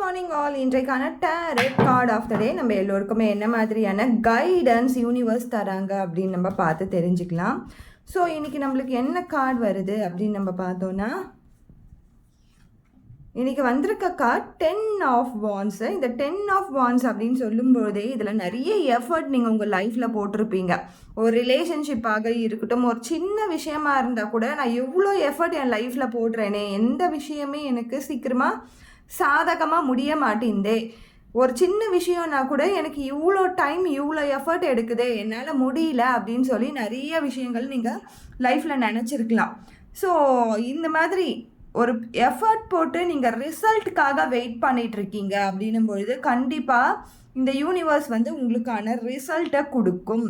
Morning all. இன்றைக்கான tarot card of the டே நம்ம எல்லோருக்குமே என்ன மாதிரியான கைடன்ஸ் யூனிவர்ஸ் தராங்க அப்படின்னு நம்ம பார்த்து தெரிஞ்சுக்கலாம். ஸோ இன்றைக்கி நம்மளுக்கு என்ன கார்டு வருது அப்படின்னு நம்ம பார்த்தோன்னா, இன்றைக்கி வந்திருக்க கார்டு 10 ஆஃப் வான்ஸு. இந்த 10 ஆஃப் வான்ஸ் அப்படின்னு சொல்லும்போதே இதில் நிறைய எஃபர்ட் நீங்கள் உங்கள் லைஃப்பில் போட்டிருப்பீங்க. ஒரு ரிலேஷன்ஷிப்பாக இருக்கட்டும், ஒரு சின்ன விஷயமா இருந்தால் கூட நான் எவ்வளோ எஃபர்ட் என் லைஃப்பில் போடுறேனே, எந்த விஷயமே எனக்கு சீக்கிரமாக சாதகமாக முடிய மாட்டேங்குதே, ஒரு சின்ன விஷயம்னா கூட எனக்கு இவ்வளோ டைம் இவ்வளோ எஃபர்ட் எடுக்குதே, என்னால் முடியல அப்படின்னு சொல்லி நிறைய விஷயங்கள் நீங்கள் லைஃப்பில் நினச்சிருக்கலாம். ஸோ இந்த மாதிரி ஒரு எஃபர்ட் போட்டு நீங்கள் ரிசல்ட்டுக்காக வெயிட் பண்ணிகிட்ருக்கீங்க அப்படின்னும் பொழுது கண்டிப்பாக இந்த யூனிவர்ஸ் வந்து உங்களுக்கான ரிசல்ட்டை கொடுக்கும்.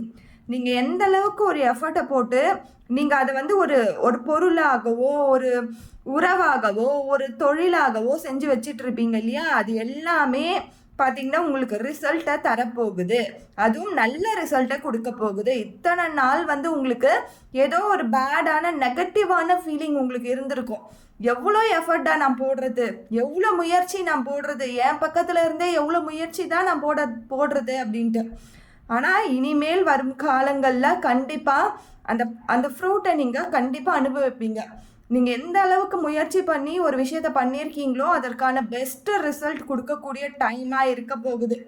நீங்கள் எந்த அளவுக்கு ஒரு எஃபர்ட்டை போட்டு நீங்கள் அதை வந்து ஒரு ஒரு பொருளாகவோ ஒரு உறவாகவோ ஒரு தொழிலாகவோ செஞ்சு வச்சிட்டு இருப்பீங்க இல்லையா, அது எல்லாமே பார்த்தீங்கன்னா உங்களுக்கு ரிசல்ட்டை தரப்போகுது. அதுவும் நல்ல ரிசல்ட்டை கொடுக்க போகுது. இத்தனை நாள் வந்து உங்களுக்கு ஏதோ ஒரு பேடான நெகட்டிவான ஃபீலிங் உங்களுக்கு இருந்திருக்கும். எவ்வளோ எஃபர்ட்டாக நான் போடுறது, எவ்வளோ முயற்சி நான் போடுறது, என் பக்கத்தில் இருந்தே எவ்வளோ முயற்சி தான் நான் போடுறது அப்படின்ட்டு. ஆனால் இனிமேல் வரும் காலங்களில் கண்டிப்பாக அந்த அந்த ஃப்ரூட்டை நீங்கள் கண்டிப்பாக அனுபவிப்பீங்க. நீங்கள் எந்த அளவுக்கு முயற்சி பண்ணி ஒரு விஷயத்த பண்ணியிருக்கீங்களோ அதற்கான பெஸ்ட்டு ரிசல்ட் கொடுக்கக்கூடிய டைமாக இருக்க போகுது.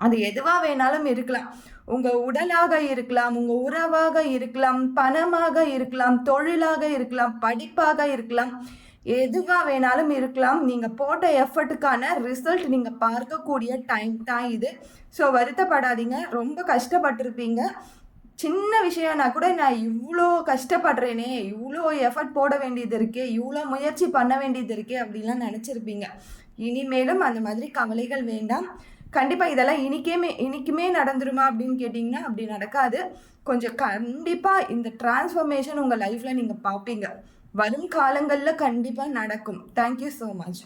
அது எதுவாக வேணாலும் இருக்கலாம். உங்கள் உடலாக இருக்கலாம், உங்கள் உறவாக இருக்கலாம், பணமாக இருக்கலாம், தொழிலாக இருக்கலாம், படிப்பாக இருக்கலாம், எதுவாக வேணாலும் இருக்கலாம். நீங்கள் போட்ட எஃபர்ட்டுக்கான ரிசல்ட் நீங்கள் பார்க்கக்கூடிய டைம் தான் இது. ஸோ வருத்தப்படாதீங்க. ரொம்ப கஷ்டப்பட்டிருப்பீங்க. சின்ன விஷயம்னா கூட நான் இவ்வளோ கஷ்டப்படுறேனே, இவ்வளோ எஃபர்ட் போட வேண்டியது இருக்கே, இவ்வளோ முயற்சி பண்ண வேண்டியது இருக்கே அப்படிலாம் நினச்சிருப்பீங்க. இனிமேலும் அந்த மாதிரி கவலைகள் வேண்டாம். கண்டிப்பாக இதெல்லாம் இன்றைக்குமே நடந்துருமா அப்படின்னு கேட்டிங்கன்னா அப்படி நடக்காது. கொஞ்சம் கண்டிப்பாக இந்த டிரான்ஸ்ஃபர்மேஷன் உங்கள் லைஃப்பில் நீங்கள் பார்ப்பீங்க. வரும் காலங்களில் கண்டிப்பாக நடக்கும். Thank you so much.